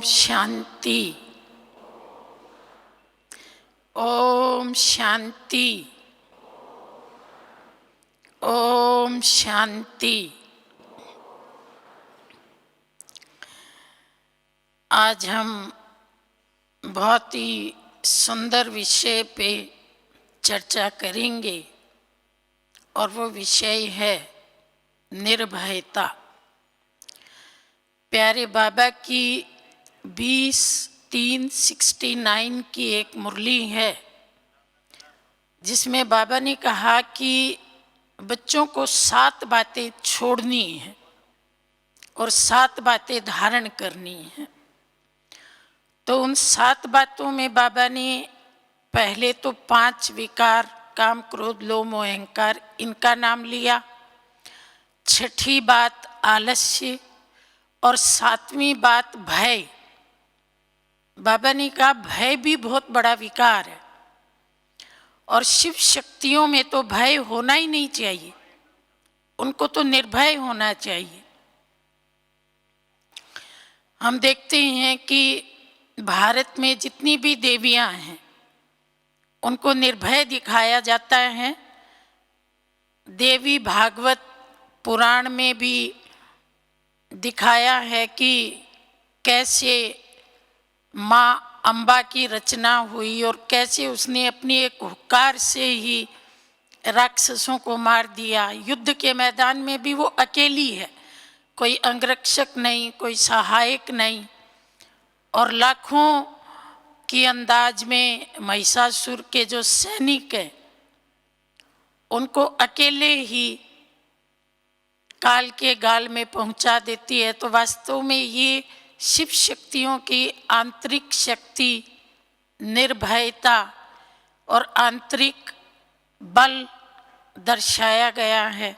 शांति। ओम शांति। ओम शांति। आज हम बहुत ही सुंदर विषय पे चर्चा करेंगे और वो विषय है निर्भयता। प्यारे बाबा की 20-3-69 की एक मुरली है जिसमें बाबा ने कहा कि बच्चों को 7 बातें छोड़नी हैं और 7 बातें धारण करनी हैं। तो उन 7 बातों में बाबा ने पहले तो 5 विकार, काम, क्रोध, लोभ, मोह, अहंकार, इनका नाम लिया। 6ठी बात आलस्य और 7वीं बात भय। बाबा ने कहा भय भी बहुत बड़ा विकार है और शिव शक्तियों में तो भय होना ही नहीं चाहिए, उनको तो निर्भय होना चाहिए। हम देखते हैं कि भारत में जितनी भी देवियां हैं उनको निर्भय दिखाया जाता है। देवी भागवत पुराण में भी दिखाया है कि कैसे माँ अम्बा की रचना हुई और कैसे उसने अपनी एक हुक्कार से ही राक्षसों को मार दिया। युद्ध के मैदान में भी वो अकेली है, कोई अंगरक्षक नहीं, कोई सहायक नहीं, और लाखों की अंदाज में महिषासुर के जो सैनिक हैं उनको अकेले ही काल के गाल में पहुंचा देती है। तो वास्तव में ये शिव शक्तियों की आंतरिक शक्ति, निर्भयता और आंतरिक बल दर्शाया गया है।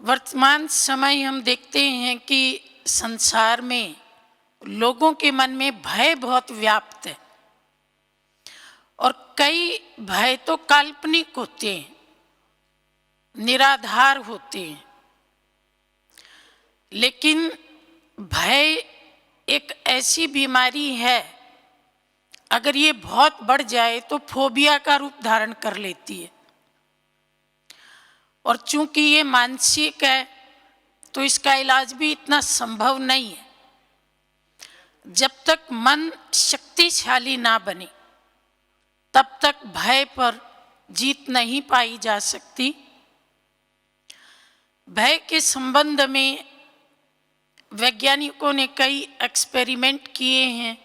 वर्तमान समय हम देखते हैं कि संसार में लोगों के मन में भय बहुत व्याप्त है और कई भय तो काल्पनिक होते हैं, निराधार होते हैं। लेकिन भय एक ऐसी बीमारी है, अगर ये बहुत बढ़ जाए तो फोबिया का रूप धारण कर लेती है। और चूंकि ये मानसिक है तो इसका इलाज भी इतना संभव नहीं है। जब तक मन शक्तिशाली ना बने तब तक भय पर जीत नहीं पाई जा सकती। भय के संबंध में वैज्ञानिकों ने कई एक्सपेरिमेंट किए हैं।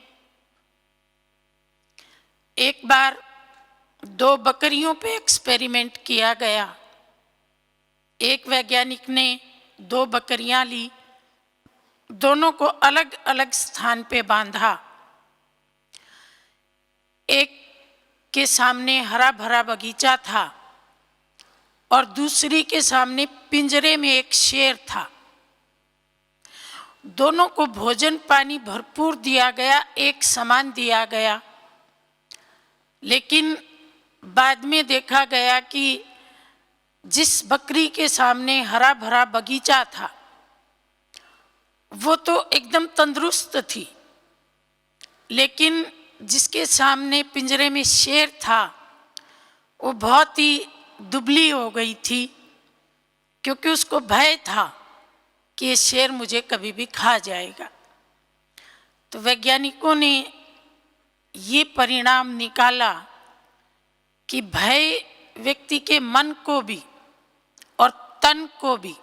एक बार 2 बकरियों पे एक्सपेरिमेंट किया गया। एक वैज्ञानिक ने 2 बकरियां ली, दोनों को अलग अलग स्थान पे बांधा। एक के सामने हरा भरा बगीचा था और दूसरी के सामने पिंजरे में एक शेर था। दोनों को भोजन पानी भरपूर दिया गया, एक समान दिया गया। लेकिन बाद में देखा गया कि जिस बकरी के सामने हरा भरा बगीचा था वो तो एकदम तंदुरुस्त थी, लेकिन जिसके सामने पिंजरे में शेर था वो बहुत ही दुबली हो गई थी, क्योंकि उसको भय था कि ये शेर मुझे कभी भी खा जाएगा। तो वैज्ञानिकों ने ये परिणाम निकाला कि भय व्यक्ति के मन को भी और तन को भी,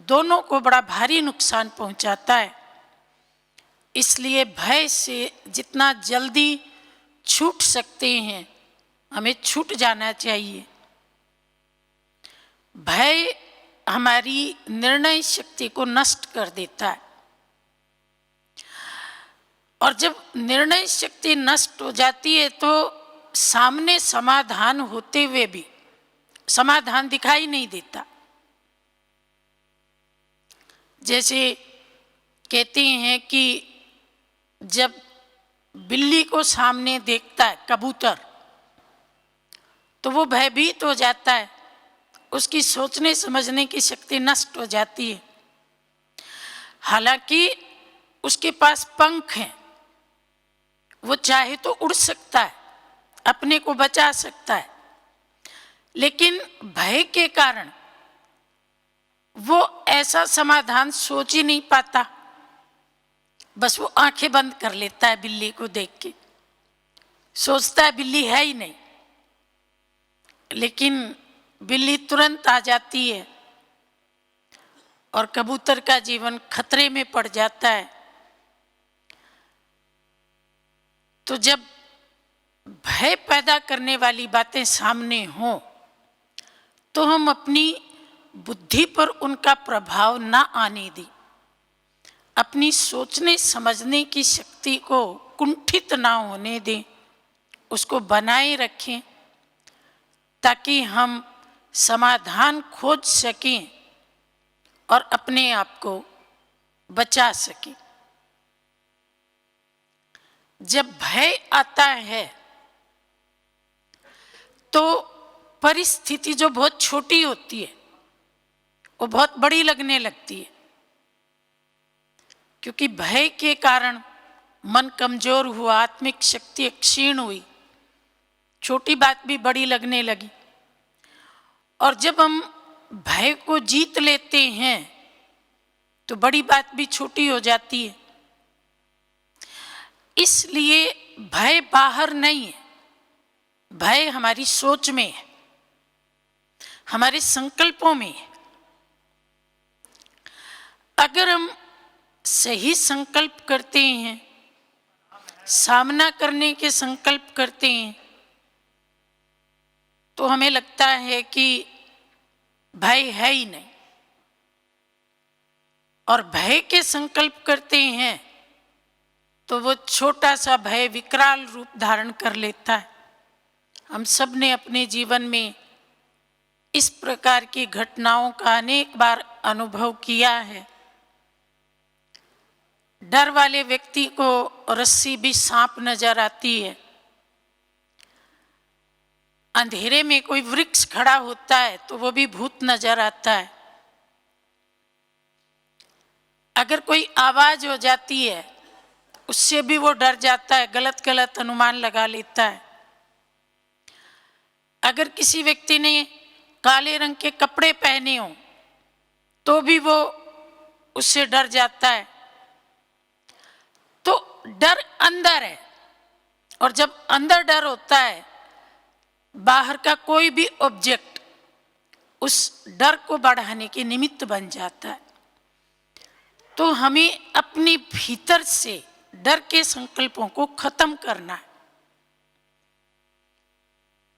दोनों को बड़ा भारी नुकसान पहुंचाता है। इसलिए भय से जितना जल्दी छूट सकते हैं हमें छूट जाना चाहिए। भय हमारी निर्णय शक्ति को नष्ट कर देता है और जब निर्णय शक्ति नष्ट हो जाती है तो सामने समाधान होते हुए भी समाधान दिखाई नहीं देता। जैसे कहते हैं कि जब बिल्ली को सामने देखता है कबूतर तो वो भयभीत हो जाता है, उसकी सोचने समझने की शक्ति नष्ट हो जाती है। हालांकि उसके पास पंख हैं, वो चाहे तो उड़ सकता है, अपने को बचा सकता है, लेकिन भय के कारण वो ऐसा समाधान सोच ही नहीं पाता। बस वो आंखें बंद कर लेता है बिल्ली को देख के, सोचता है बिल्ली है ही नहीं, लेकिन बिल्ली तुरंत आ जाती है और कबूतर का जीवन खतरे में पड़ जाता है। तो जब भय पैदा करने वाली बातें सामने हों तो हम अपनी बुद्धि पर उनका प्रभाव ना आने दें, अपनी सोचने समझने की शक्ति को कुंठित ना होने दें, उसको बनाए रखें ताकि हम समाधान खोज सकें और अपने आप को बचा सकें। जब भय आता है तो परिस्थिति जो बहुत छोटी होती है वो बहुत बड़ी लगने लगती है, क्योंकि भय के कारण मन कमजोर हुआ, आत्मिक शक्ति क्षीण हुई, छोटी बात भी बड़ी लगने लगी। और जब हम भय को जीत लेते हैं तो बड़ी बात भी छोटी हो जाती है। इसलिए भय बाहर नहीं है, भय हमारी सोच में है, हमारे संकल्पों में है। अगर हम सही संकल्प करते हैं, सामना करने के संकल्प करते हैं, तो हमें लगता है कि भय है ही नहीं, और भय के संकल्प करते हैं तो वो छोटा सा भय विकराल रूप धारण कर लेता है। हम सब ने अपने जीवन में इस प्रकार की घटनाओं का अनेक बार अनुभव किया है। डर वाले व्यक्ति को रस्सी भी सांप नजर आती है, अंधेरे में कोई वृक्ष खड़ा होता है तो वो भी भूत नजर आता है। अगर कोई आवाज हो जाती है उससे भी वो डर जाता है, गलत गलत अनुमान लगा लेता है। अगर किसी व्यक्ति ने काले रंग के कपड़े पहने हो तो भी वो उससे डर जाता है। तो डर अंदर है, और जब अंदर डर होता है बाहर का कोई भी ऑब्जेक्ट उस डर को बढ़ाने के निमित्त बन जाता है। तो हमें अपने भीतर से डर के संकल्पों को खत्म करना है।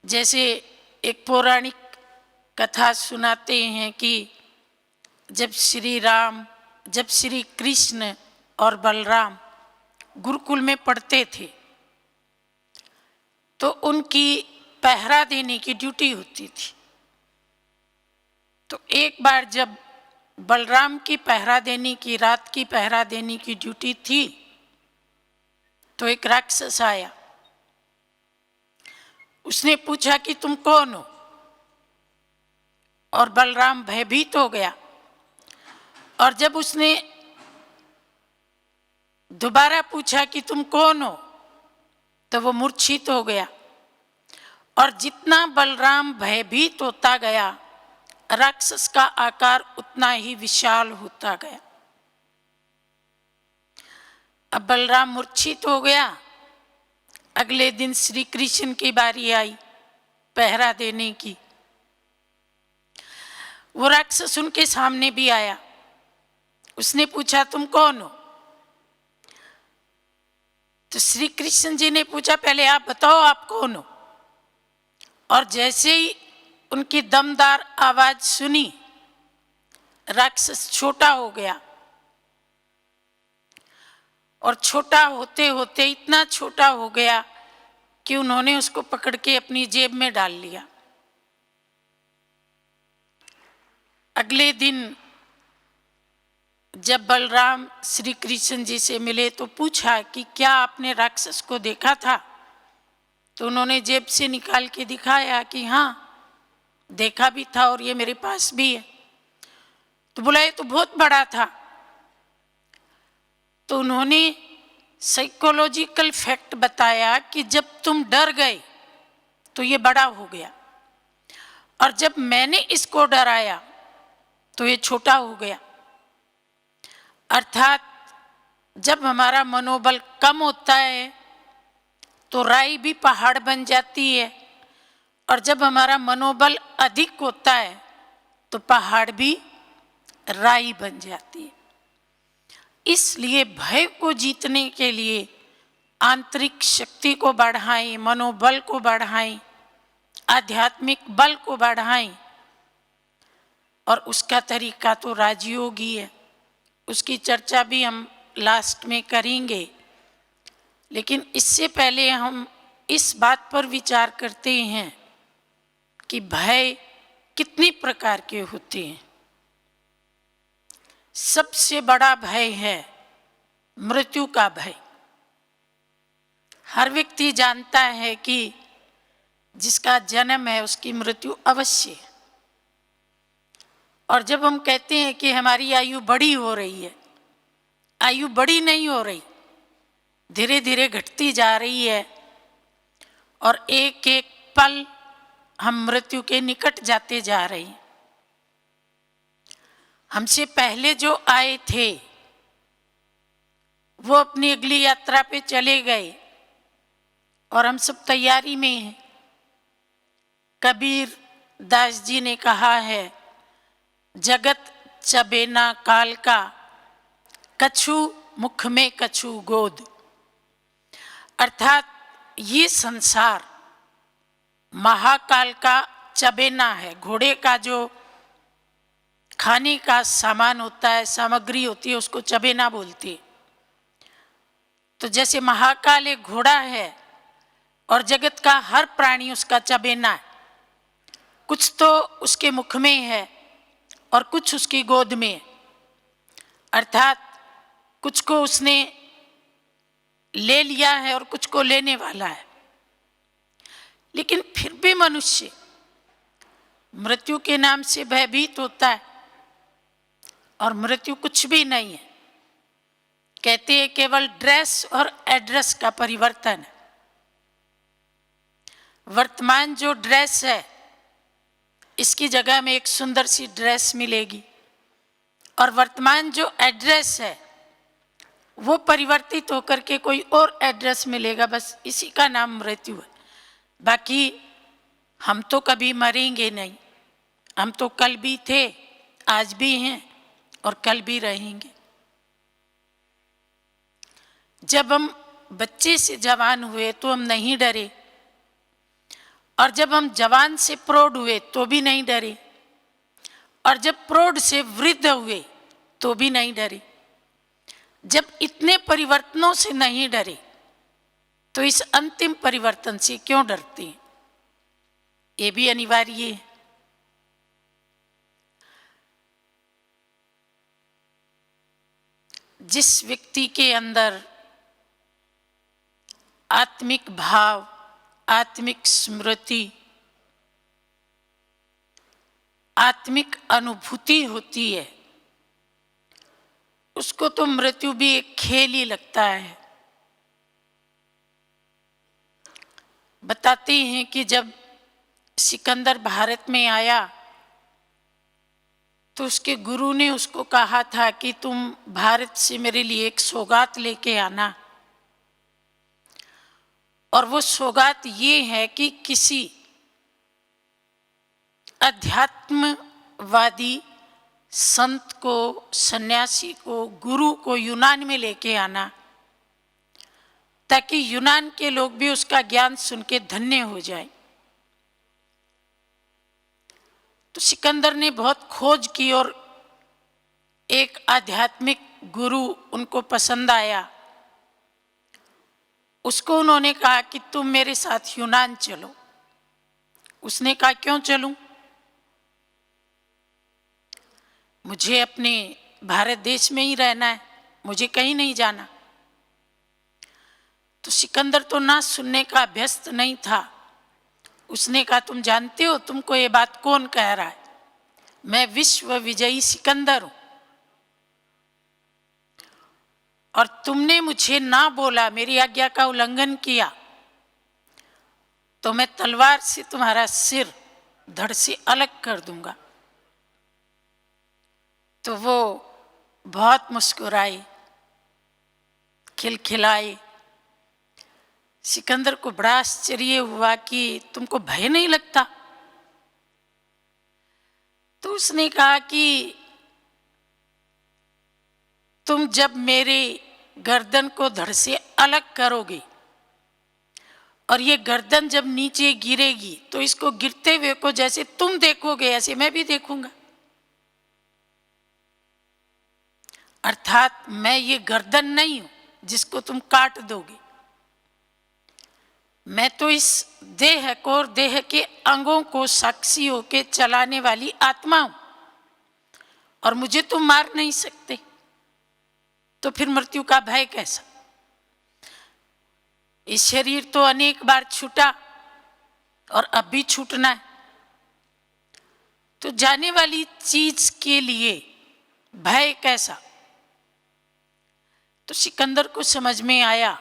जैसे एक पौराणिक कथा सुनाते हैं कि जब श्री कृष्ण और बलराम गुरुकुल में पढ़ते थे तो उनकी पहरा देने की ड्यूटी होती थी। तो एक बार जब बलराम की पहरा देने की, रात की पहरा देने की ड्यूटी थी, तो एक राक्षस आया। उसने पूछा कि तुम कौन हो? और बलराम भयभीत हो गया, और जब उसने दोबारा पूछा कि तुम कौन हो, तो वो मूर्छित हो गया। और जितना बलराम भयभीत होता गया, राक्षस का आकार उतना ही विशाल होता गया। अब बलराम मूर्छित हो गया। अगले दिन श्री कृष्ण की बारी आई पहरा देने की। वो राक्षस उनके सामने भी आया। उसने पूछा तुम कौन हो? तो श्री कृष्ण जी ने पूछा पहले आप बताओ आप कौन हो? और जैसे ही उनकी दमदार आवाज सुनी, राक्षस छोटा हो गया, और छोटा होते होते इतना छोटा हो गया कि उन्होंने उसको पकड़ के अपनी जेब में डाल लिया। अगले दिन जब बलराम श्री कृष्ण जी से मिले तो पूछा कि क्या आपने राक्षस को देखा था? तो उन्होंने जेब से निकाल के दिखाया कि हाँ देखा भी था और ये मेरे पास भी है। तो बोला ये तो बहुत बड़ा था। तो उन्होंने साइकोलॉजिकल फैक्ट बताया कि जब तुम डर गए तो ये बड़ा हो गया, और जब मैंने इसको डराया तो ये छोटा हो गया। अर्थात जब हमारा मनोबल कम होता है तो राई भी पहाड़ बन जाती है, और जब हमारा मनोबल अधिक होता है तो पहाड़ भी राई बन जाती है। इसलिए भय को जीतने के लिए आंतरिक शक्ति को बढ़ाएं, मनोबल को बढ़ाएं, आध्यात्मिक बल को बढ़ाएं, और उसका तरीका तो राजयोगी है। उसकी चर्चा भी हम लास्ट में करेंगे, लेकिन इससे पहले हम इस बात पर विचार करते हैं कि भय कितनी प्रकार के होते हैं। सबसे बड़ा भय है मृत्यु का भय। हर व्यक्ति जानता है कि जिसका जन्म है उसकी मृत्यु अवश्य है, और जब हम कहते हैं कि हमारी आयु बड़ी हो रही है, आयु बड़ी नहीं हो रही, धीरे धीरे घटती जा रही है, और एक एक पल हम मृत्यु के निकट जाते जा रहे हैं। हमसे पहले जो आए थे वो अपनी अगली यात्रा पे चले गए, और हम सब तैयारी में हैं। कबीर दास जी ने कहा है, जगत चबेना काल का, कछु मुख में कछु गोद। अर्थात ये संसार महाकाल का चबेना है। घोड़े का जो खाने का सामान होता है, सामग्री होती है, उसको चबेना बोलते हैं। तो जैसे महाकाल एक घोड़ा है और जगत का हर प्राणी उसका चबेना है। कुछ तो उसके मुख में है और कुछ उसकी गोद में है, अर्थात कुछ को उसने ले लिया है और कुछ को लेने वाला है। लेकिन फिर भी मनुष्य मृत्यु के नाम से भयभीत होता है, और मृत्यु कुछ भी नहीं है। कहते हैं केवल ड्रेस और एड्रेस का परिवर्तन है। वर्तमान जो ड्रेस है इसकी जगह में एक सुंदर सी ड्रेस मिलेगी, और वर्तमान जो एड्रेस है वो परिवर्तित होकर के कोई और एड्रेस मिलेगा। बस इसी का नाम मृत्यु है। बाकी हम तो कभी मरेंगे नहीं। हम तो कल भी थे, आज भी हैं और कल भी रहेंगे। जब हम बच्चे से जवान हुए तो हम नहीं डरे, और जब हम जवान से प्रौढ़ हुए तो भी नहीं डरे, और जब प्रौढ़ से वृद्ध हुए तो भी नहीं डरे। जब इतने परिवर्तनों से नहीं डरे तो इस अंतिम परिवर्तन से क्यों डरते हैं? ये भी अनिवार्य है। जिस व्यक्ति के अंदर आत्मिक भाव, आत्मिक स्मृति, आत्मिक अनुभूति होती है, उसको तो मृत्यु भी एक खेल ही लगता है। बताते हैं कि जब सिकंदर भारत में आया तो उसके गुरु ने उसको कहा था कि तुम भारत से मेरे लिए एक सौगात लेके आना, और वो सौगात ये है कि किसी अध्यात्मवादी संत को, सन्यासी को, गुरु को यूनान में लेके आना, ताकि यूनान के लोग भी उसका ज्ञान सुन के धन्य हो जाए। तो सिकंदर ने बहुत खोज की और एक आध्यात्मिक गुरु उनको पसंद आया। उसको उन्होंने कहा कि तुम मेरे साथ यूनान चलो। उसने कहा क्यों चलूं? मुझे अपने भारत देश में ही रहना है, मुझे कहीं नहीं जाना। तो सिकंदर तो ना सुनने का अभ्यस्त नहीं था। उसने कहा तुम जानते हो तुमको ये बात कौन कह रहा है? मैं विश्व विजयी सिकंदर हूं। और तुमने मुझे ना बोला, मेरी आज्ञा का उल्लंघन किया, तो मैं तलवार से तुम्हारा सिर धड़ से अलग कर दूंगा। तो वो बहुत मुस्कुराए, खिलखिलाए। सिकंदर को बड़ा आश्चर्य हुआ कि तुमको भय नहीं लगता? तो उसने कहा कि तुम जब मेरे गर्दन को धड़ से अलग करोगे और ये गर्दन जब नीचे गिरेगी तो इसको गिरते हुए को जैसे तुम देखोगे ऐसे मैं भी देखूंगा। अर्थात मैं ये गर्दन नहीं हूं जिसको तुम काट दोगे, मैं तो इस देह को और देह के अंगों को साक्षी होके चलाने वाली आत्मा हूं और मुझे तुम मार नहीं सकते। तो फिर मृत्यु का भय कैसा? इस शरीर तो अनेक बार छूटा और अब भी छूटना है, तो जाने वाली चीज के लिए भय कैसा? तो सिकंदर को समझ में आया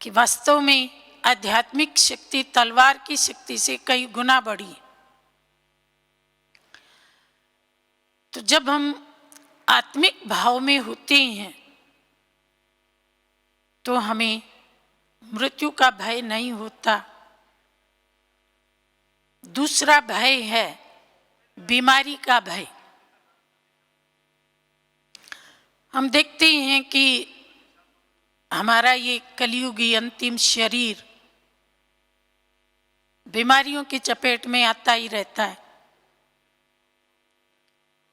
कि वास्तव में आध्यात्मिक शक्ति तलवार की शक्ति से कई गुना बड़ी है। तो जब हम आत्मिक भाव में होते हैं तो हमें मृत्यु का भय नहीं होता। दूसरा भय है बीमारी का भय। हम देखते हैं कि हमारा ये कलियुगी अंतिम शरीर बीमारियों की चपेट में आता ही रहता है।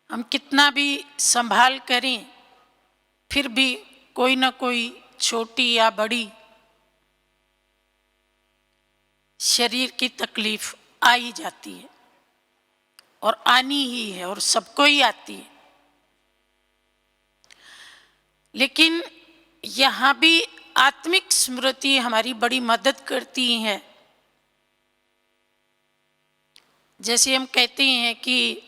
हम कितना भी संभाल करें फिर भी कोई ना कोई छोटी या बड़ी शरीर की तकलीफ आ ही जाती है और आनी ही है और सबको ही आती है। लेकिन यहाँ भी आत्मिक स्मृति हमारी बड़ी मदद करती है। जैसे हम कहते हैं कि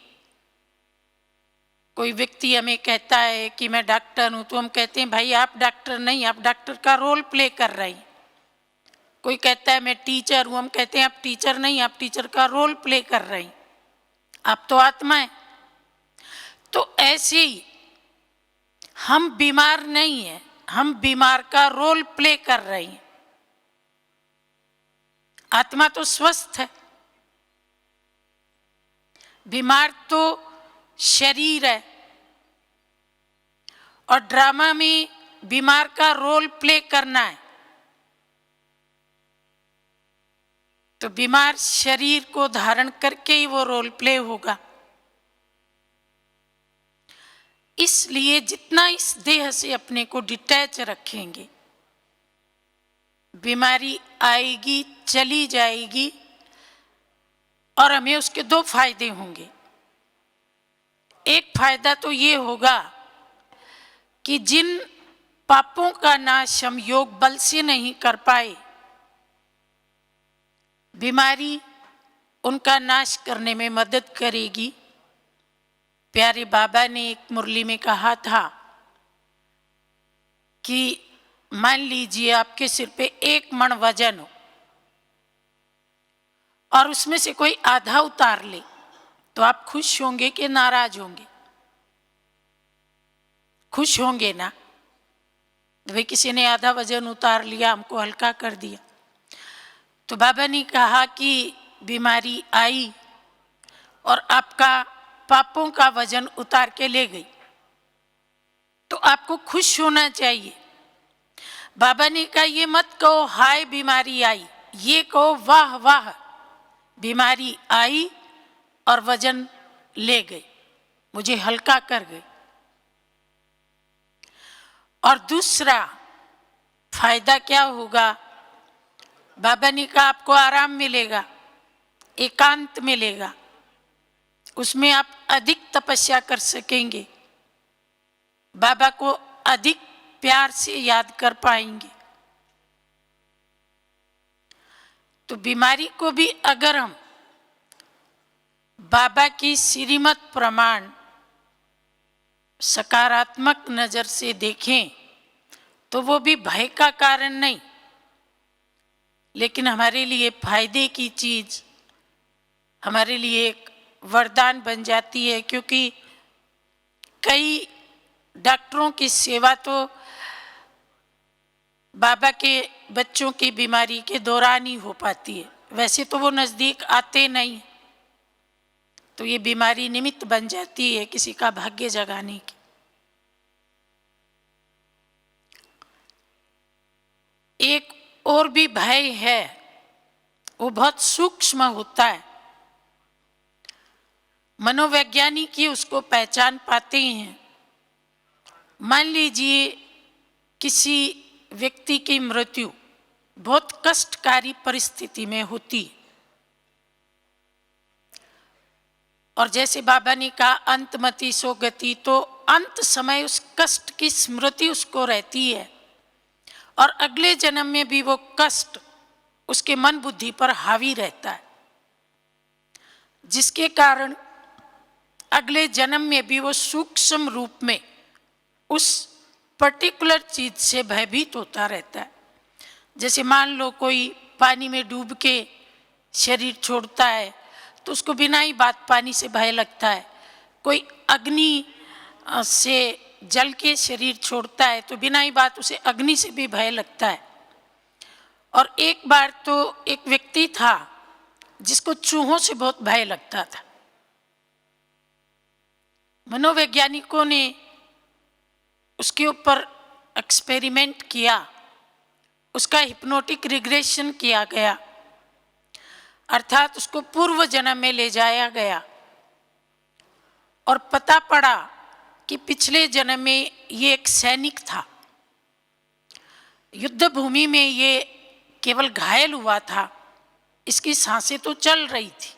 कोई व्यक्ति हमें कहता है कि मैं डॉक्टर हूं, तो हम कहते हैं भाई आप डॉक्टर नहीं, आप डॉक्टर का रोल प्ले कर रहे हैं। कोई कहता है मैं टीचर हूं, हम कहते हैं आप टीचर नहीं, आप टीचर का रोल प्ले कर रहे हैं, आप तो आत्मा है। तो ऐसे ही हम बीमार नहीं है, हम बीमार का रोल प्ले कर रहे हैं। आत्मा तो स्वस्थ है, बीमार तो शरीर है। और ड्रामा में बीमार का रोल प्ले करना है तो बीमार शरीर को धारण करके ही वो रोल प्ले होगा। इसलिए जितना इस देह से अपने को डिटैच रखेंगे, बीमारी आएगी चली जाएगी और हमें उसके दो फायदे होंगे। एक फायदा तो ये होगा कि जिन पापों का नाश हम योग बल से नहीं कर पाए, बीमारी उनका नाश करने में मदद करेगी। प्यारे बाबा ने एक मुरली में कहा था कि मान लीजिए आपके सिर पे 1 मण वजन हो और उसमें से कोई आधा उतार ले, तो आप खुश होंगे कि नाराज होंगे? खुश होंगे ना। भाई किसी ने आधा वजन उतार लिया, हमको हल्का कर दिया। तो बाबा ने कहा कि बीमारी आई और आपका पापों का वजन उतार के ले गई, तो आपको खुश होना चाहिए। बाबा ने कहा ये मत कहो हाय बीमारी आई, ये कहो वाह वाह बीमारी आई और वजन ले गई, मुझे हल्का कर गई। और दूसरा फायदा क्या होगा? बाबा ने कहा आपको आराम मिलेगा, एकांत मिलेगा, उसमें आप अधिक तपस्या कर सकेंगे, बाबा को अधिक प्यार से याद कर पाएंगे। तो बीमारी को भी अगर हम बाबा की श्रीमत प्रमाण सकारात्मक नज़र से देखें तो वो भी भय का कारण नहीं, लेकिन हमारे लिए फायदे की चीज़, हमारे लिए एक वरदान बन जाती है। क्योंकि कई डॉक्टरों की सेवा तो बाबा के बच्चों की बीमारी के दौरान ही हो पाती है, वैसे तो वो नज़दीक आते नहीं, तो ये बीमारी निमित्त बन जाती है किसी का भाग्य जगाने की। एक और भी भय है, वो बहुत सूक्ष्म होता है, मनोवैज्ञानिक ही उसको पहचान पाते हैं। मान लीजिए किसी व्यक्ति की मृत्यु बहुत कष्टकारी परिस्थिति में होती, और जैसे बाबा ने कहा अंतमति सो गति, तो अंत समय उस कष्ट की स्मृति उसको रहती है, और अगले जन्म में भी वो कष्ट उसके मन बुद्धि पर हावी रहता है, जिसके कारण अगले जन्म में भी वो सूक्ष्म रूप में उस पर्टिकुलर चीज से भयभीत होता रहता है। जैसे मान लो कोई पानी में डूब के शरीर छोड़ता है तो उसको बिना ही बात पानी से भय लगता है। कोई अग्नि से जल के शरीर छोड़ता है तो बिना ही बात उसे अग्नि से भी भय लगता है। और एक बार तो एक व्यक्ति था जिसको चूहों से बहुत भय लगता था। मनोवैज्ञानिकों ने उसके ऊपर एक्सपेरिमेंट किया, उसका हिप्नोटिक रिग्रेशन किया गया, अर्थात उसको पूर्व जन्म में ले जाया गया, और पता पड़ा कि पिछले जन्म में ये एक सैनिक था, युद्ध भूमि में ये केवल घायल हुआ था, इसकी सांसें तो चल रही थी,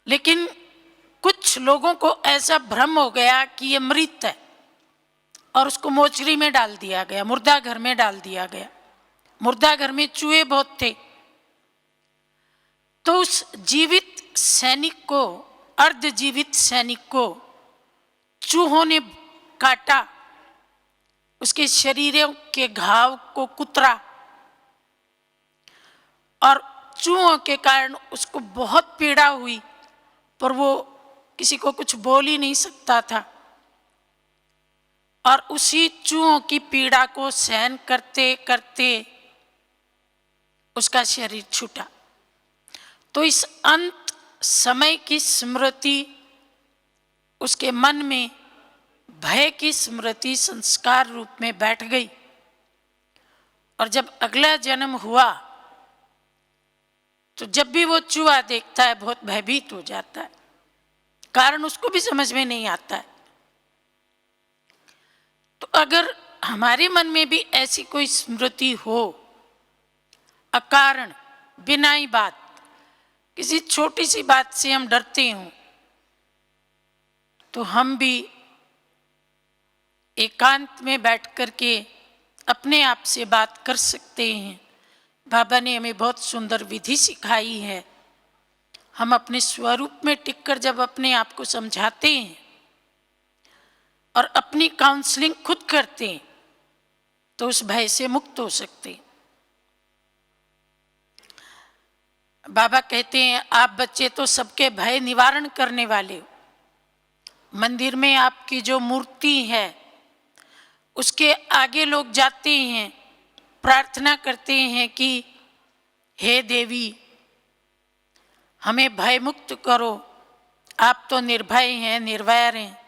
लेकिन कुछ लोगों को ऐसा भ्रम हो गया कि ये मृत है और उसको मोचरी में डाल दिया गया, मुर्दा घर में डाल दिया गया। मुर्दा घर में चूहे बहुत थे, तो उस जीवित सैनिक को, अर्ध जीवित सैनिक को चूहों ने काटा, उसके शरीरों के घाव को कुतरा, और चूहों के कारण उसको बहुत पीड़ा हुई, पर वो किसी को कुछ बोल ही नहीं सकता था, और उसी चूहों की पीड़ा को सहन करते करते उसका शरीर छूटा। तो इस अंत समय की स्मृति उसके मन में भय की स्मृति संस्कार रूप में बैठ गई, और जब अगला जन्म हुआ तो जब भी वो चूहा देखता है बहुत भयभीत हो जाता है, कारण उसको भी समझ में नहीं आता है। तो अगर हमारे मन में भी ऐसी कोई स्मृति हो, अकारण बिना ही बात, किसी छोटी सी बात से हम डरते हों, तो हम भी एकांत में बैठ कर के अपने आप से बात कर सकते हैं। बाबा ने हमें बहुत सुंदर विधि सिखाई है। हम अपने स्वरूप में टिककर जब अपने आप को समझाते हैं और अपनी काउंसलिंग खुद करते हैं तो उस भय से मुक्त हो सकते हैं। बाबा कहते हैं आप बच्चे तो सबके भय निवारण करने वाले हो। मंदिर में आपकी जो मूर्ति है उसके आगे लोग जाते हैं, प्रार्थना करते हैं कि हे देवी हमें भय मुक्त करो, आप तो निर्भय हैं, निर्वैर हैं,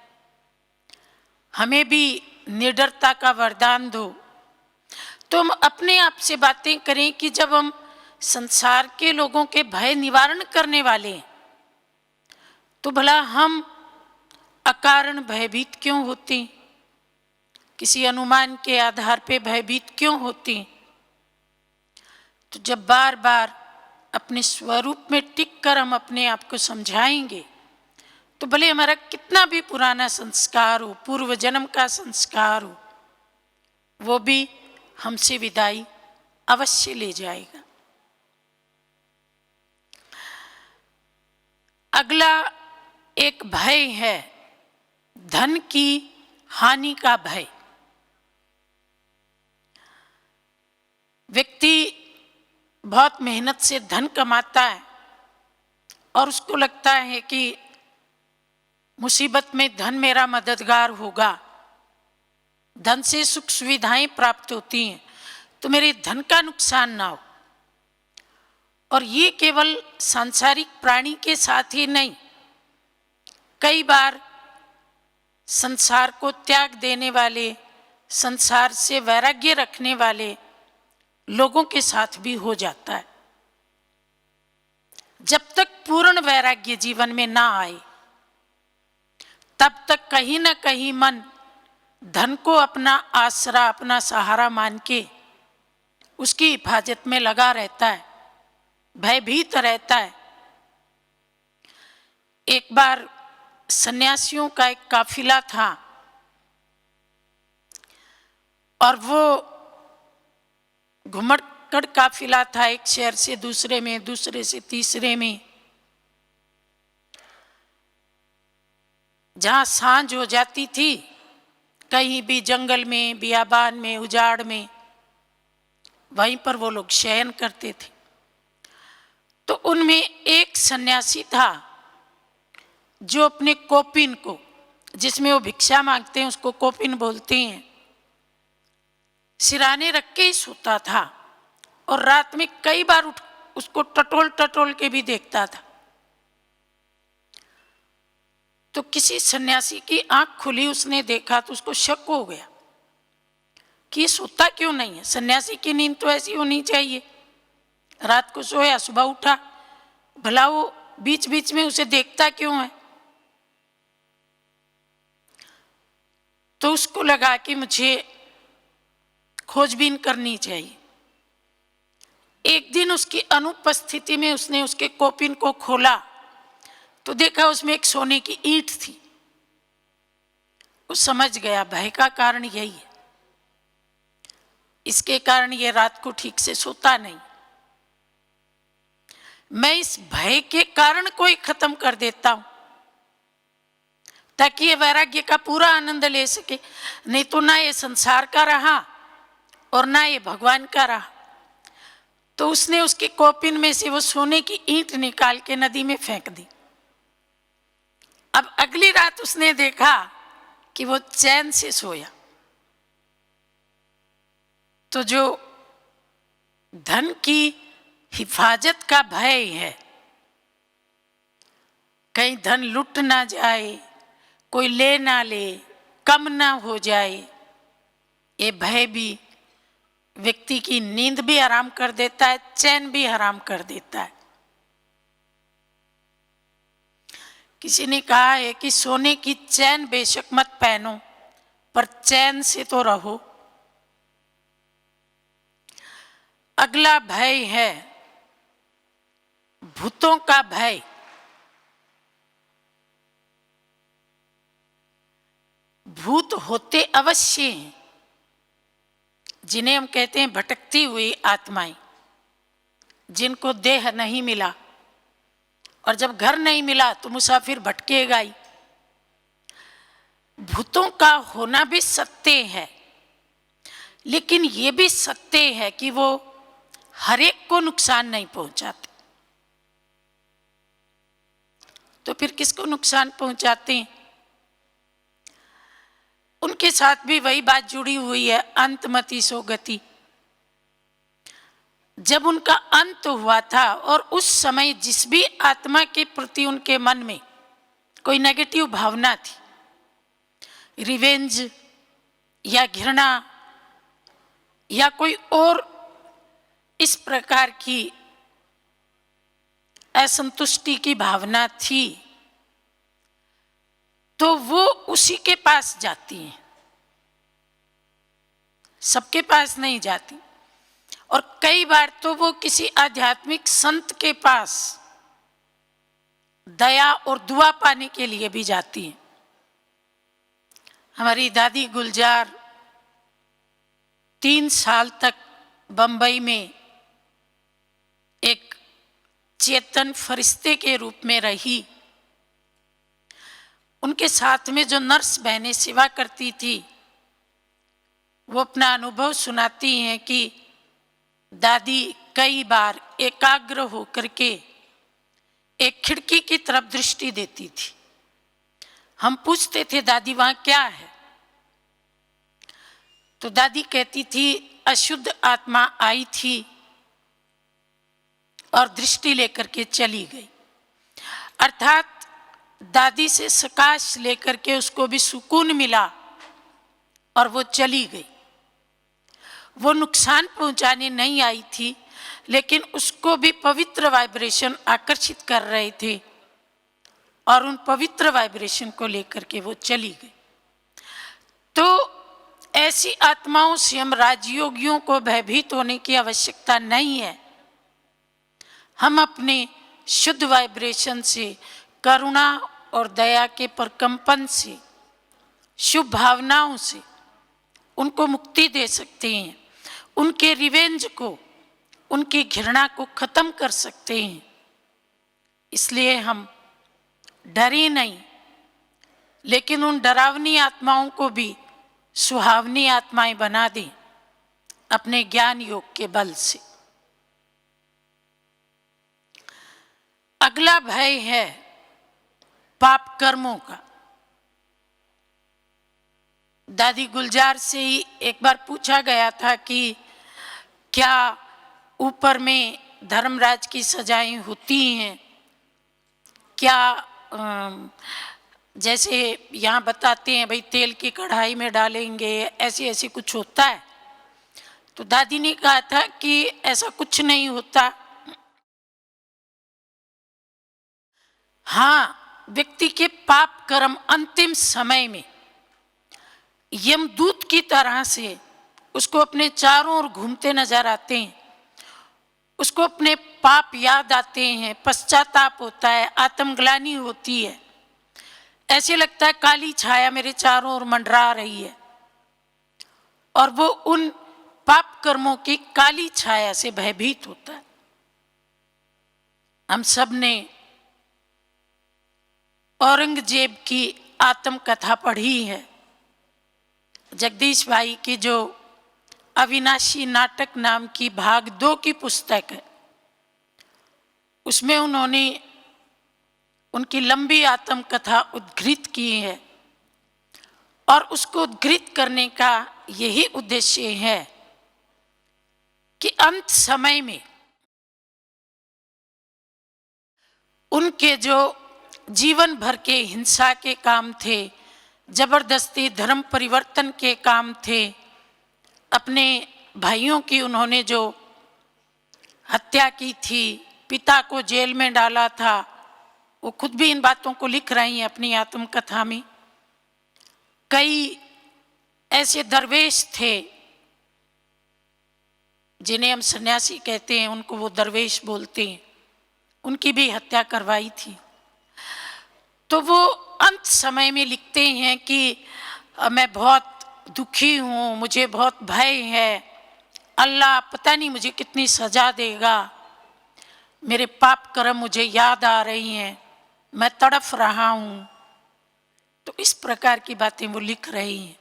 हमें भी निडरता का वरदान दो। तो हम अपने आप से बातें करें कि जब हम संसार के लोगों के भय निवारण करने वाले हैं तो भला हम अकारण भयभीत क्यों होते हैं, किसी अनुमान के आधार पे भयभीत क्यों होते हैं। तो जब बार बार अपने स्वरूप में टिक कर हम अपने आप को समझाएंगे तो भले हमारा कितना भी पुराना संस्कार हो, पूर्व जन्म का संस्कार हो, वो भी हमसे विदाई अवश्य ले जाएगा। अगला एक भय है धन की हानि का भय। व्यक्ति बहुत मेहनत से धन कमाता है और उसको लगता है कि मुसीबत में धन मेरा मददगार होगा, धन से सुख सुविधाएं प्राप्त होती हैं, तो मेरे धन का नुकसान ना हो। और ये केवल सांसारिक प्राणी के साथ ही नहीं, कई बार संसार को त्याग देने वाले, संसार से वैराग्य रखने वाले लोगों के साथ भी हो जाता है। जब तक पूर्ण वैराग्य जीवन में ना आए, तब तक कहीं ना कहीं मन धन को अपना आसरा, अपना सहारा मान के उसकी हिफाजत में लगा रहता है, भयभीत रहता है। एक बार सन्यासियों का एक काफिला था और वो घुमक्कड़ काफिला था, एक शहर से दूसरे में, दूसरे से तीसरे में। जहाँ सांझ हो जाती थी, कहीं भी जंगल में, बियाबान में, उजाड़ में, वहीं पर वो लोग शयन करते थे। तो उनमें एक सन्यासी था जो अपने कोपिन को, जिसमें वो भिक्षा मांगते हैं उसको कोपिन बोलते हैं, सिराने रख के ही सोता था और रात में कई बार उठ उसको टटोल टटोल के भी देखता था। तो किसी सन्यासी की आंख खुली, उसने देखा तो उसको शक हो गया कि ये सोता क्यों नहीं है। सन्यासी की नींद तो ऐसी होनी चाहिए, रात को सोया, सुबह उठा, भला वो बीच बीच में उसे देखता क्यों है। तो उसको लगा कि मुझे खोजबीन करनी चाहिए। एक दिन उसकी अनुपस्थिति में उसने उसके कोपिन को खोला तो देखा उसमें एक सोने की ईंट थी। वो समझ गया भय का कारण यही है, इसके कारण ये रात को ठीक से सोता नहीं। मैं इस भय के कारण को ही खत्म कर देता हूं ताकि ये वैराग्य का पूरा आनंद ले सके, नहीं तो ना ये संसार का रहा और ना ये भगवान का रहा। तो उसने उसके कोपिन में से वो सोने की ईंट निकाल के नदी में फेंक दी। अब अगली रात उसने देखा कि वो चैन से सोया। तो जो धन की हिफाजत का भय है, कहीं धन लुट ना जाए, कोई ले ना ले, कम ना हो जाए, ये भय भी व्यक्ति की नींद भी हराम कर देता है, चैन भी हराम कर देता है। किसी ने कहा है कि सोने की चैन बेशक मत पहनो, पर चैन से तो रहो। अगला भय है भूतों का भय। भूत होते अवश्य हैं, जिन्हें हम कहते हैं भटकती हुई आत्माएं, जिनको देह नहीं मिला, और जब घर नहीं मिला तो मुसाफिर भटकेगा ही। भूतों का होना भी सत्य है, लेकिन ये भी सत्य है कि वो हर एक को नुकसान नहीं पहुंचाते। तो फिर किसको नुकसान पहुंचाते हैं? उनके साथ भी वही बात जुड़ी हुई है, अंतमति सो गति। जब उनका अंत हुआ था और उस समय जिस भी आत्मा के प्रति उनके मन में कोई नेगेटिव भावना थी, रिवेंज या घृणा या कोई और इस प्रकार की असंतुष्टि की भावना थी, तो वो उसी के पास जाती हैं, सबके पास नहीं जाती। और कई बार तो वो किसी आध्यात्मिक संत के पास दया और दुआ पाने के लिए भी जाती हैं। हमारी दादी गुलजार 3 साल तक बंबई में एक चेतन फरिश्ते के रूप में रही उनके साथ में जो नर्स बहनें सेवा करती थी, वो अपना अनुभव सुनाती हैं कि दादी कई बार एकाग्र होकर के एक खिड़की की तरफ दृष्टि देती थी। हम पूछते थे, दादी वहां क्या है? तो दादी कहती थी, अशुद्ध आत्मा आई थी और दृष्टि लेकर के चली गई। अर्थात दादी से सकाश लेकर के उसको भी सुकून मिला और वो चली गई। वो नुकसान पहुंचाने नहीं आई थी, लेकिन उसको भी पवित्र वाइब्रेशन आकर्षित कर रहे थे और उन पवित्र वाइब्रेशन को लेकर के वो चली गई। तो ऐसी आत्माओं से हम राजयोगियों को भयभीत होने की आवश्यकता नहीं है। हम अपने शुद्ध वाइब्रेशन से, करुणा और दया के प्रकंपन से, शुभ भावनाओं से उनको मुक्ति दे सकते हैं, उनके रिवेंज को, उनकी घृणा को खत्म कर सकते हैं। इसलिए हम डरे नहीं, लेकिन उन डरावनी आत्माओं को भी सुहावनी आत्माएं बना दें अपने ज्ञान योग के बल से। अगला भय है पाप कर्मों का। दादी गुलजार से ही एक बार पूछा गया था कि क्या ऊपर में धर्मराज की सजाएं होती हैं? क्या जैसे यहाँ बताते हैं भाई तेल की कढ़ाई में डालेंगे, ऐसे ऐसे कुछ होता है? तो दादी ने कहा था कि ऐसा कुछ नहीं होता। हाँ, व्यक्ति के पाप कर्म अंतिम समय में यमदूत की तरह से उसको अपने चारों ओर घूमते नजर आते हैं। उसको अपने पाप याद आते हैं, पश्चाताप होता है, आत्मग्लानि होती है। ऐसे लगता है काली छाया मेरे चारों ओर मंडरा रही है, और वो उन पाप कर्मों की काली छाया से भयभीत होता है। हम सब ने औरंगजेब की आत्मकथा पढ़ी है। जगदीश भाई की जो अविनाशी नाटक नाम की भाग 2 की पुस्तक है, उसमें उन्होंने उनकी लंबी आत्मकथा उद्धृत की है, और उसको उद्धृत करने का यही उद्देश्य है कि अंत समय में उनके जो जीवन भर के हिंसा के काम थे, जबरदस्ती धर्म परिवर्तन के काम थे, अपने भाइयों की उन्होंने जो हत्या की थी, पिता को जेल में डाला था, वो खुद भी इन बातों को लिख रही हैं अपनी आत्मकथा में। कई ऐसे दरवेश थे जिन्हें हम सन्यासी कहते हैं, उनको वो दरवेश बोलते हैं, उनकी भी हत्या करवाई थी। तो वो अंत समय में लिखते हैं कि मैं बहुत दुखी हूँ, मुझे बहुत भय है, अल्लाह पता नहीं मुझे कितनी सजा देगा, मेरे पाप कर्म मुझे याद आ रही हैं, मैं तड़फ रहा हूँ। तो इस प्रकार की बातें वो लिख रही हैं।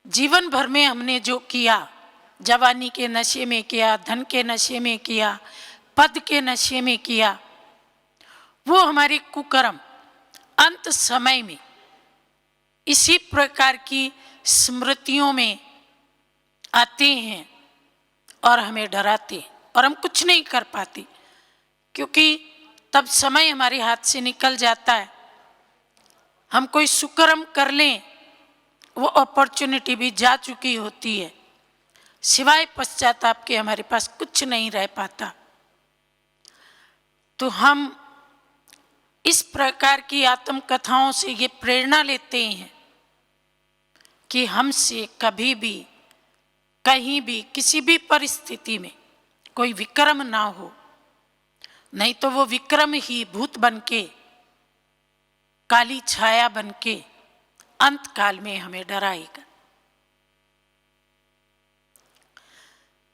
जीवन भर में हमने जो किया, जवानी के नशे में किया, धन के नशे में किया, पद के नशे में किया, वो हमारे कुकर्म अंत समय में इसी प्रकार की स्मृतियों में आते हैं और हमें डराते हैं, और हम कुछ नहीं कर पाते, क्योंकि तब समय हमारे हाथ से निकल जाता है। हम कोई सुकर्म कर लें, वो अपॉर्चुनिटी भी जा चुकी होती है, सिवाय पश्चाताप के हमारे पास कुछ नहीं रह पाता। तो हम इस प्रकार की आत्मकथाओं से ये प्रेरणा लेते हैं कि हमसे कभी भी, कहीं भी, किसी भी परिस्थिति में कोई विक्रम ना हो, नहीं तो वो विक्रम ही भूत बन के, काली छाया बन के अंत काल में हमें डराएगा।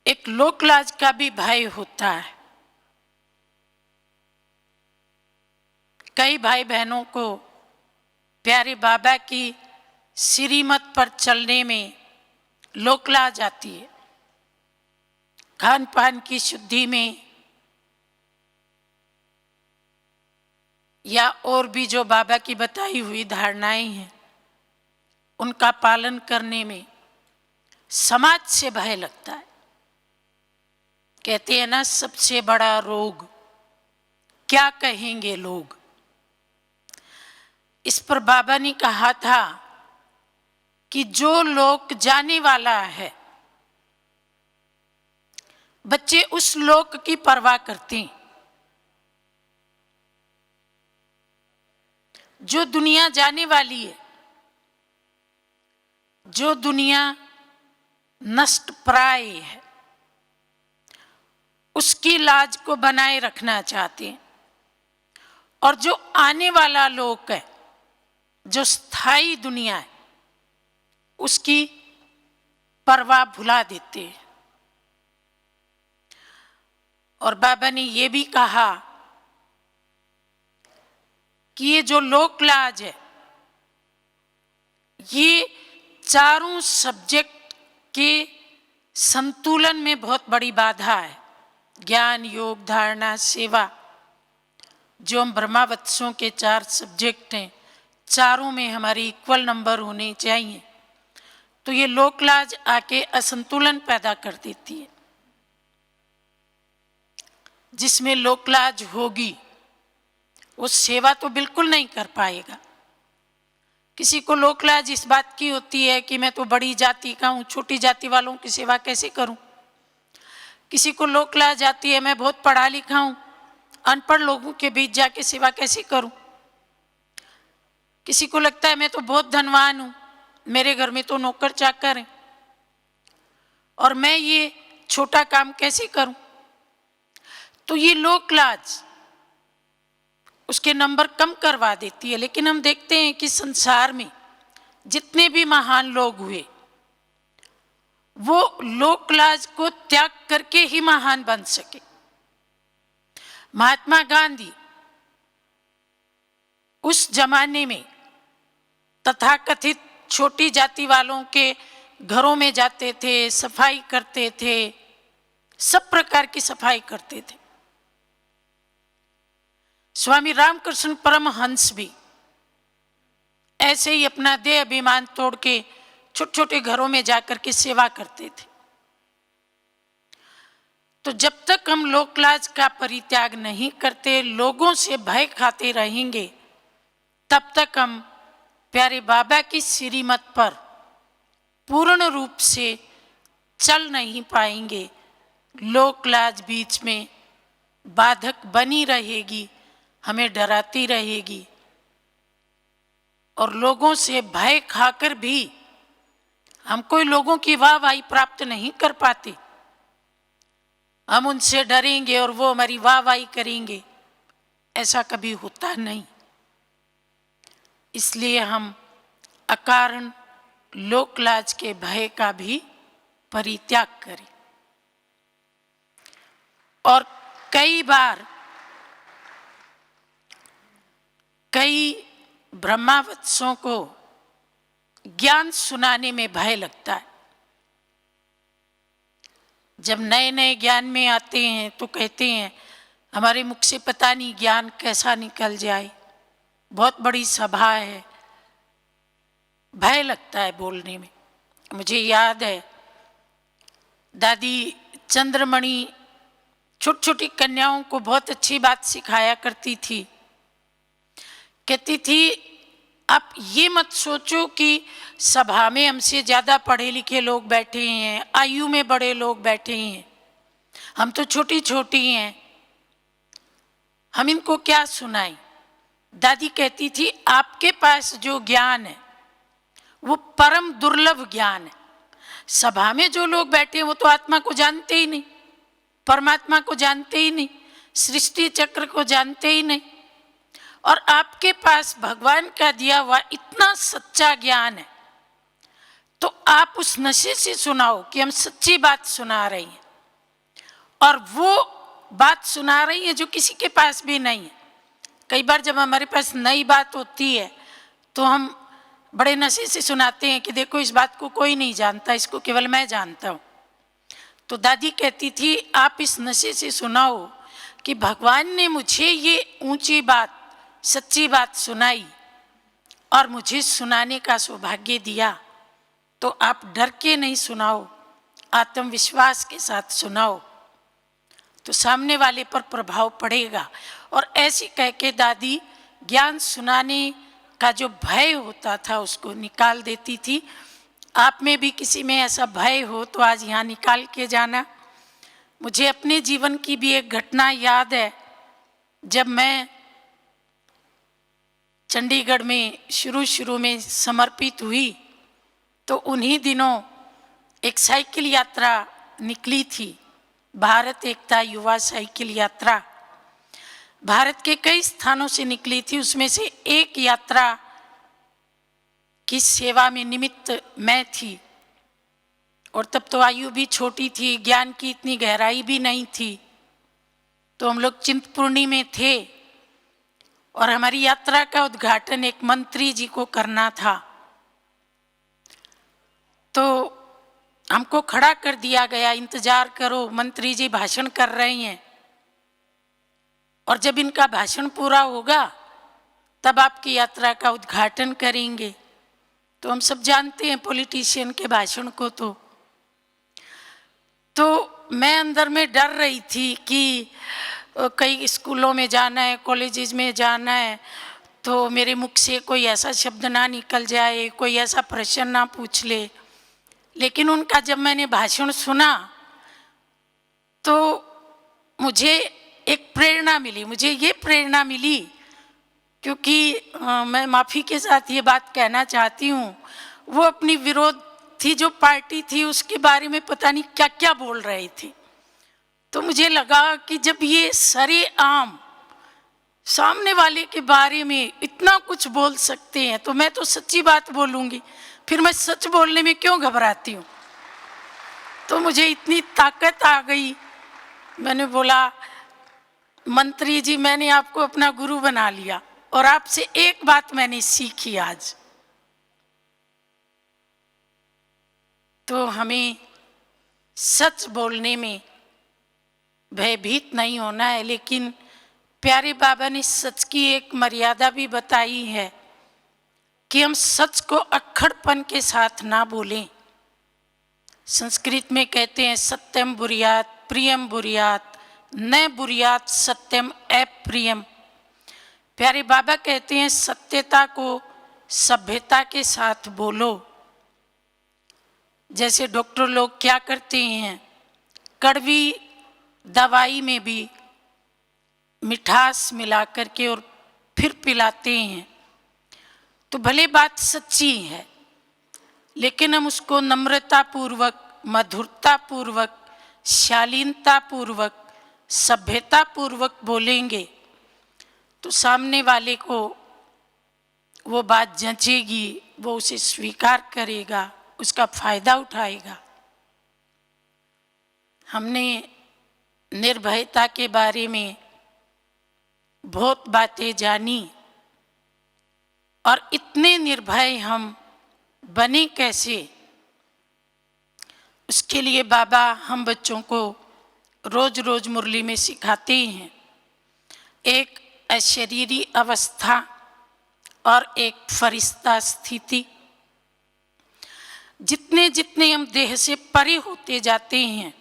एक लोकलाज का भी भय होता है। कई भाई बहनों को प्यारे बाबा की श्रीमत पर चलने में लोकलाज आती है, खान पान की शुद्धि में या और भी जो बाबा की बताई हुई धारणाएं हैं उनका पालन करने में समाज से भय लगता है। कहते हैं ना, सबसे बड़ा रोग क्या कहेंगे लोग। इस पर बाबा ने कहा था कि जो लोक जाने वाला है, बच्चे उस लोक की परवाह करते हैं। जो दुनिया जाने वाली है, जो दुनिया नष्ट प्राय है, उसकी लाज को बनाए रखना चाहते हैं। और जो आने वाला लोक है, जो स्थायी दुनिया है, उसकी परवाह भुला देते हैं। और बाबा ने ये भी कहा कि ये जो लोकलाज है, ये चारों सब्जेक्ट के संतुलन में बहुत बड़ी बाधा है। ज्ञान, योग, धारणा, सेवा, जो हम ब्रह्मावत्सों के 4 सब्जेक्ट हैं, चारों में हमारे इक्वल नंबर होने चाहिए। तो ये लोकलाज आके असंतुलन पैदा कर देती है। जिसमें लोकलाज होगी वो सेवा तो बिल्कुल नहीं कर पाएगा। किसी को लोकलाज इस बात की होती है कि मैं तो बड़ी जाति का हूँ, छोटी जाति वालों की सेवा कैसे करूँ। किसी को लोकलाज आती है, मैं बहुत पढ़ा लिखा हूँ, अनपढ़ लोगों के बीच जाके सेवा कैसे करूँ। किसी को लगता है मैं तो बहुत धनवान हूँ, मेरे घर में तो नौकर चाकर हैं और मैं ये छोटा काम कैसे करूँ। तो ये लोकलाज उसके नंबर कम करवा देती है। लेकिन हम देखते हैं कि संसार में जितने भी महान लोग हुए, वो लोकलाज को त्याग करके ही महान बन सके। महात्मा गांधी उस जमाने में तथाकथित छोटी जाति वालों के घरों में जाते थे, सफाई करते थे, सब प्रकार की सफाई करते थे। स्वामी रामकृष्ण परमहंस भी ऐसे ही अपना देह अभिमान तोड़ के छोटे छोटे घरों में जाकर के सेवा करते थे। तो जब तक हम लोकलाज का परित्याग नहीं करते, लोगों से भय खाते रहेंगे, तब तक हम प्यारे बाबा की श्रीमत पर पूर्ण रूप से चल नहीं पाएंगे। लोकलाज बीच में बाधक बनी रहेगी, हमें डराती रहेगी और लोगों से भय खाकर भी हम कोई लोगों की वाहवाही प्राप्त नहीं कर पाते। हम उनसे डरेंगे और वो हमारी वाहवाही करेंगे, ऐसा कभी होता नहीं। इसलिए हम अकारण लोकलाज के भय का भी परित्याग करें। और कई बार कई ब्रह्मावत्सों को ज्ञान सुनाने में भय लगता है। जब नए नए ज्ञान में आते हैं तो कहते हैं हमारे मुख से पता नहीं ज्ञान कैसा निकल जाए, बहुत बड़ी सभा है, भय लगता है बोलने में। मुझे याद है दादी चंद्रमणि छोटी छोटी कन्याओं को बहुत अच्छी बात सिखाया करती थी। कहती थी आप ये मत सोचो कि सभा में हमसे ज़्यादा पढ़े लिखे लोग बैठे हैं, आयु में बड़े लोग बैठे हैं, हम तो छोटी छोटी हैं, हम इनको क्या सुनाएं। दादी कहती थी आपके पास जो ज्ञान है वो परम दुर्लभ ज्ञान है। सभा में जो लोग बैठे हैं वो तो आत्मा को जानते ही नहीं, परमात्मा को जानते ही नहीं, सृष्टि चक्र को जानते ही नहीं। और आपके पास भगवान का दिया हुआ इतना सच्चा ज्ञान है, तो आप उस नशे से सुनाओ कि हम सच्ची बात सुना रही हैं और वो बात सुना रही हैं जो किसी के पास भी नहीं है। कई बार जब हमारे पास नई बात होती है तो हम बड़े नशे से सुनाते हैं कि देखो इस बात को कोई नहीं जानता, इसको केवल मैं जानता हूँ। तो दादी कहती थी आप इस नशे से सुनाओ कि भगवान ने मुझे ये ऊंची बात, सच्ची बात सुनाई और मुझे सुनाने का सौभाग्य दिया, तो आप डर के नहीं सुनाओ, आत्मविश्वास के साथ सुनाओ, तो सामने वाले पर प्रभाव पड़ेगा। और ऐसी कह के दादी ज्ञान सुनाने का जो भय होता था उसको निकाल देती थी। आप में भी किसी में ऐसा भय हो तो आज यहाँ निकाल के जाना। मुझे अपने जीवन की भी एक घटना याद है। जब मैं चंडीगढ़ में शुरू में समर्पित हुई तो उन्हीं दिनों एक साइकिल यात्रा निकली थी, भारत एकता युवा साइकिल यात्रा। भारत के कई स्थानों से निकली थी, उसमें से एक यात्रा की सेवा में निमित्त मैं थी। और तब तो आयु भी छोटी थी, ज्ञान की इतनी गहराई भी नहीं थी। तो हम लोग चिंतपूर्णी में थे और हमारी यात्रा का उद्घाटन एक मंत्री जी को करना था। तो हमको खड़ा कर दिया गया, इंतजार करो, मंत्री जी भाषण कर रहे हैं और जब इनका भाषण पूरा होगा तब आपकी यात्रा का उद्घाटन करेंगे। तो हम सब जानते हैं पॉलिटिशियन के भाषण को। तो मैं अंदर में डर रही थी कि कई स्कूलों में जाना है, कॉलेजेस में जाना है, तो मेरे मुख से कोई ऐसा शब्द ना निकल जाए, कोई ऐसा प्रश्न ना पूछ ले। लेकिन उनका जब मैंने भाषण सुना तो मुझे एक प्रेरणा मिली, मुझे ये प्रेरणा मिली, क्योंकि मैं माफ़ी के साथ ये बात कहना चाहती हूँ, वो अपनी विरोधी जो पार्टी थी उसके बारे में पता नहीं क्या क्या बोल रहे थे। तो मुझे लगा कि जब ये सरेआम सामने वाले के बारे में इतना कुछ बोल सकते हैं तो मैं तो सच्ची बात बोलूँगी, फिर मैं सच बोलने में क्यों घबराती हूँ। तो मुझे इतनी ताकत आ गई, मैंने बोला मंत्री जी मैंने आपको अपना गुरु बना लिया और आपसे एक बात मैंने सीखी आज। तो हमें सच बोलने में भयभीत नहीं होना है, लेकिन प्यारे बाबा ने सच की एक मर्यादा भी बताई है कि हम सच को अक्खड़पन के साथ ना बोलें। संस्कृत में कहते हैं सत्यम बुर्यात प्रियम बुर्यात न बुर्यात सत्यम अप्रियम। प्यारे बाबा कहते हैं सत्यता को सभ्यता के साथ बोलो। जैसे डॉक्टर लोग क्या करते हैं, कड़वी दवाई में भी मिठास मिला करके और फिर पिलाते हैं। तो भले बात सच्ची है, लेकिन हम उसको नम्रता पूर्वक, मधुरता पूर्वक, शालीनता पूर्वक, सभ्यता पूर्वक बोलेंगे तो सामने वाले को वो बात जंचेगी, वो उसे स्वीकार करेगा, उसका फायदा उठाएगा। हमने निर्भयता के बारे में बहुत बातें जानी और इतने निर्भय हम बने कैसे, उसके लिए बाबा हम बच्चों को रोज रोज मुरली में सिखाते हैं। एक अशरीरी अवस्था और एक फरिश्ता स्थिति। जितने जितने हम देह से परे होते जाते हैं,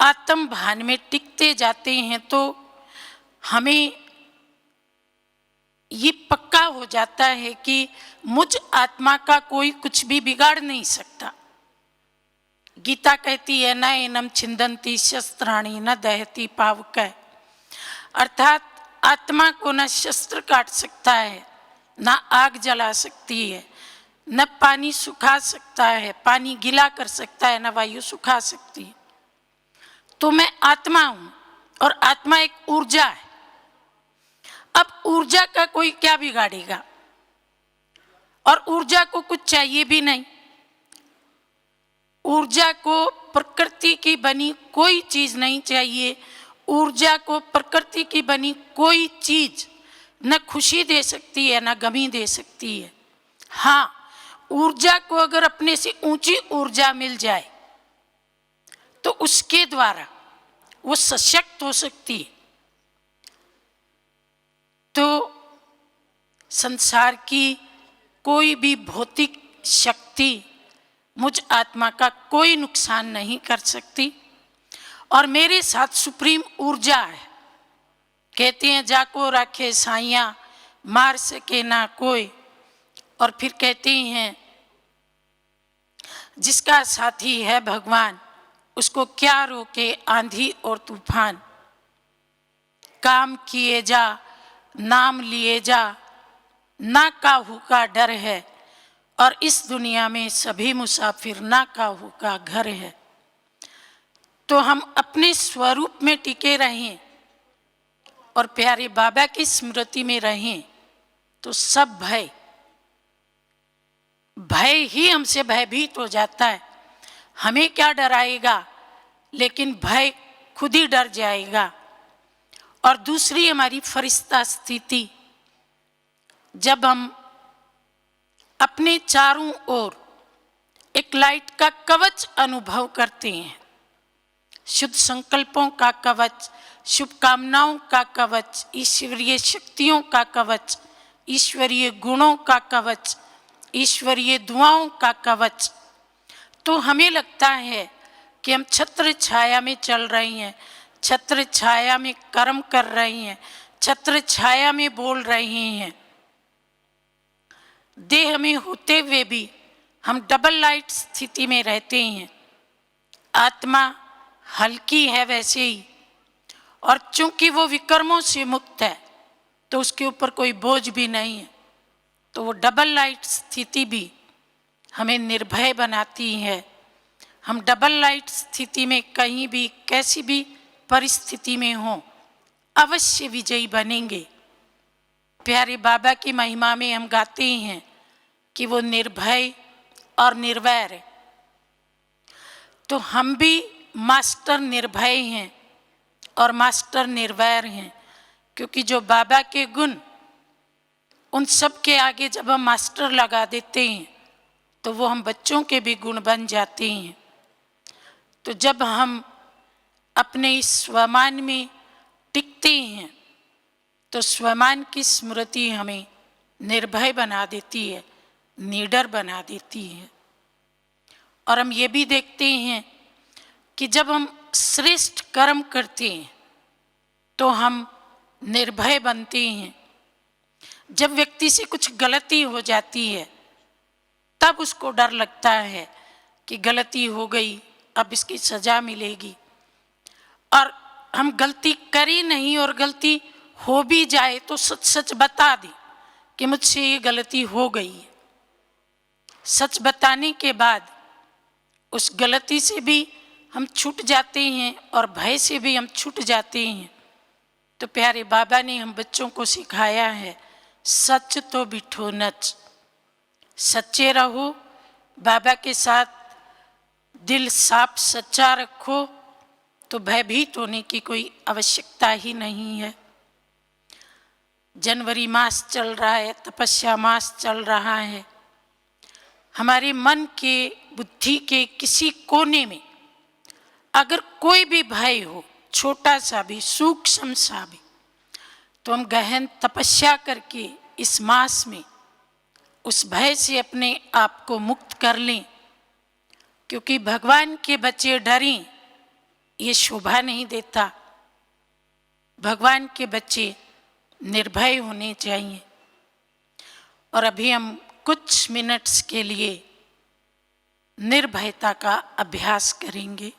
आत्म भान में टिकते जाते हैं, तो हमें ये पक्का हो जाता है कि मुझ आत्मा का कोई कुछ भी बिगाड़ नहीं सकता। गीता कहती है न एनम छिंदंती शस्त्राणी न दहती पावक, अर्थात आत्मा को न शस्त्र काट सकता है, न आग जला सकती है, न पानी सुखा सकता है, पानी गीला कर सकता है, न वायु सुखा सकती है। तो मैं आत्मा हूँ और आत्मा एक ऊर्जा है। अब ऊर्जा का कोई क्या बिगाड़ेगा, और ऊर्जा को कुछ चाहिए भी नहीं। ऊर्जा को प्रकृति की बनी कोई चीज नहीं चाहिए, ऊर्जा को प्रकृति की बनी कोई चीज न खुशी दे सकती है न गमी दे सकती है। हाँ, ऊर्जा को अगर अपने से ऊंची ऊर्जा मिल जाए तो उसके द्वारा वो सशक्त हो सकती है। तो संसार की कोई भी भौतिक शक्ति मुझ आत्मा का कोई नुकसान नहीं कर सकती। और मेरे साथ सुप्रीम ऊर्जा है। कहते हैं जाको राखे साइया मार सके ना कोई। और फिर कहते हैं जिसका साथी है भगवान उसको क्या रोके आंधी और तूफान। काम किए जा नाम लिए जा ना काहू का डर है। और इस दुनिया में सभी मुसाफिर ना काहू का घर है। तो हम अपने स्वरूप में टिके रहें और प्यारे बाबा की स्मृति में रहें तो सब भय ही हमसे भयभीत हो जाता है। हमें क्या डराएगा, लेकिन भय खुद ही डर जाएगा। और दूसरी हमारी फरिश्ता स्थिति, जब हम अपने चारों ओर एक लाइट का कवच अनुभव करते हैं, शुद्ध संकल्पों का कवच, शुभकामनाओं का कवच, ईश्वरीय शक्तियों का कवच, ईश्वरीय गुणों का कवच, ईश्वरीय दुआओं का कवच, तो हमें लगता है कि हम छत्र छाया में चल रहे हैं, छत्र छाया में कर्म कर रहे हैं, छत्र छाया में बोल रहे हैं। देह में होते हुए भी हम डबल लाइट स्थिति में रहते हैं। आत्मा हल्की है वैसे ही, और चूंकि वो विकर्मों से मुक्त है तो उसके ऊपर कोई बोझ भी नहीं है। तो वो डबल लाइट स्थिति भी हमें निर्भय बनाती है। हम डबल लाइट स्थिति में कहीं भी कैसी भी परिस्थिति में हों अवश्य विजयी बनेंगे। प्यारे बाबा की महिमा में हम गाते हैं कि वो निर्भय और निर्वैर है। तो हम भी मास्टर निर्भय हैं और मास्टर निर्वैर हैं, क्योंकि जो बाबा के गुण उन सब के आगे जब हम मास्टर लगा देते हैं तो वो हम बच्चों के भी गुण बन जाते हैं। तो जब हम अपने इस स्वमान में टिकते हैं तो स्वमान की स्मृति हमें निर्भय बना देती है, निडर बना देती है। और हम ये भी देखते हैं कि जब हम श्रेष्ठ कर्म करते हैं तो हम निर्भय बनते हैं। जब व्यक्ति से कुछ गलती हो जाती है तब उसको डर लगता है कि गलती हो गई, अब इसकी सजा मिलेगी। और हम गलती करी नहीं और गलती हो भी जाए तो सच सच बता दें कि मुझसे ये गलती हो गई है। सच बताने के बाद उस गलती से भी हम छूट जाते हैं और भय से भी हम छूट जाते हैं। तो प्यारे बाबा ने हम बच्चों को सिखाया है, सच तो बिठो नच, सच्चे रहो, बाबा के साथ दिल साफ सच्चा रखो तो भयभीत होने की कोई आवश्यकता ही नहीं है। जनवरी मास चल रहा है, तपस्या मास चल रहा है। हमारे मन के बुद्धि के किसी कोने में अगर कोई भी भय हो, छोटा सा भी सूक्ष्म सा भी, तो हम गहन तपस्या करके इस मास में उस भय से अपने आप को मुक्त कर लें। क्योंकि भगवान के बच्चे डरें ये शोभा नहीं देता। भगवान के बच्चे निर्भय होने चाहिए। और अभी हम कुछ मिनट्स के लिए निर्भयता का अभ्यास करेंगे।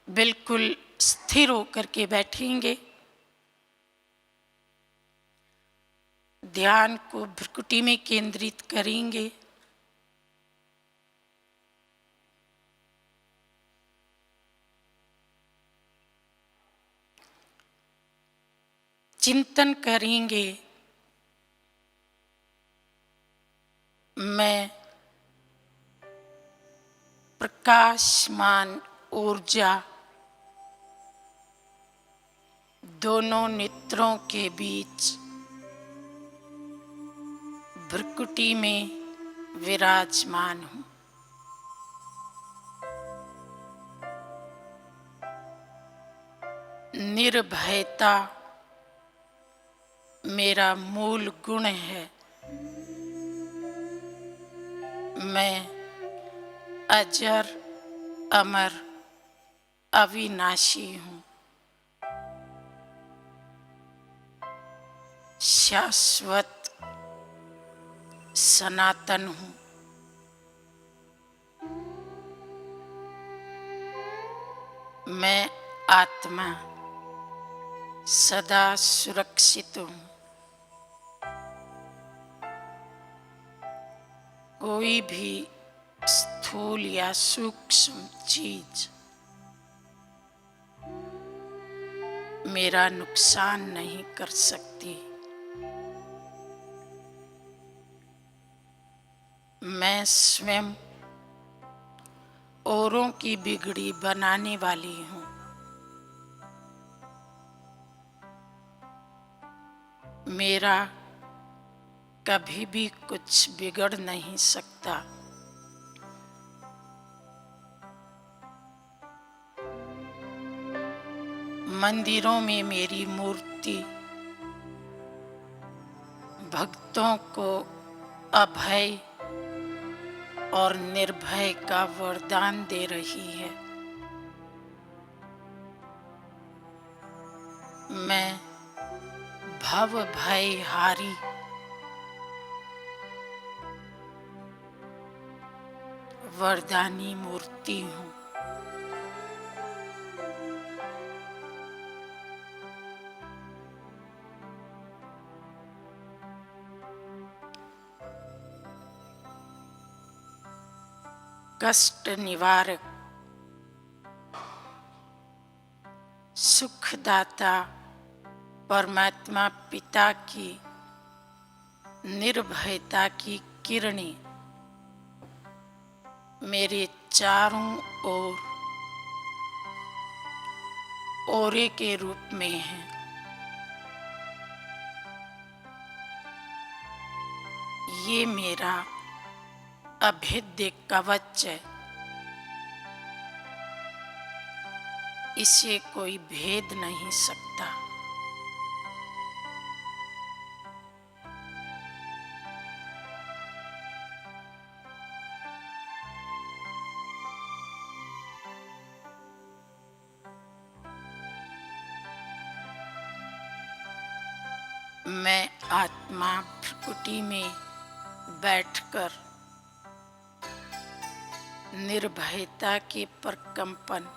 बिल्कुल स्थिर होकर के बैठेंगे। ध्यान को भ्रुकुटी में केंद्रित करेंगे। चिंतन करेंगे, मैं प्रकाशमान ऊर्जा दोनों नेत्रों के बीच भ्रुकुटी में विराजमान हूँ। निर्भयता मेरा मूल गुण है। मैं अजर अमर अविनाशी हूँ। शाश्वत सनातन हूँ। मैं आत्मा सदा सुरक्षित हूँ। कोई भी स्थूल या सूक्ष्म चीज मेरा नुकसान नहीं कर सकती। मैं स्वयं औरों की बिगड़ी बनाने वाली हूँ। मेरा कभी भी कुछ बिगड़ नहीं सकता। मंदिरों में मेरी मूर्ति भक्तों को अभय और निर्भय का वरदान दे रही है। मैं भव भय हारी वरदानी मूर्ति हूँ। कष्ट निवारक, सुखदाता परमात्मा पिता की निर्भयता की किरणें मेरे चारों ओर ओरे के रूप में है। ये मेरा अभेद्य कवच है। इसे कोई भेद नहीं सकता। मैं आत्मा भ्रुकुटी में बैठकर निर्भयता के प्रकंपन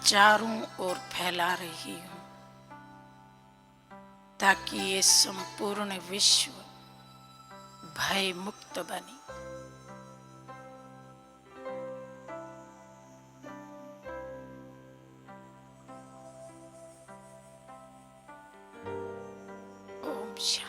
चारों ओर फैला रही हूँ, ताकि ये संपूर्ण विश्व भय मुक्त बने। ओम शांति।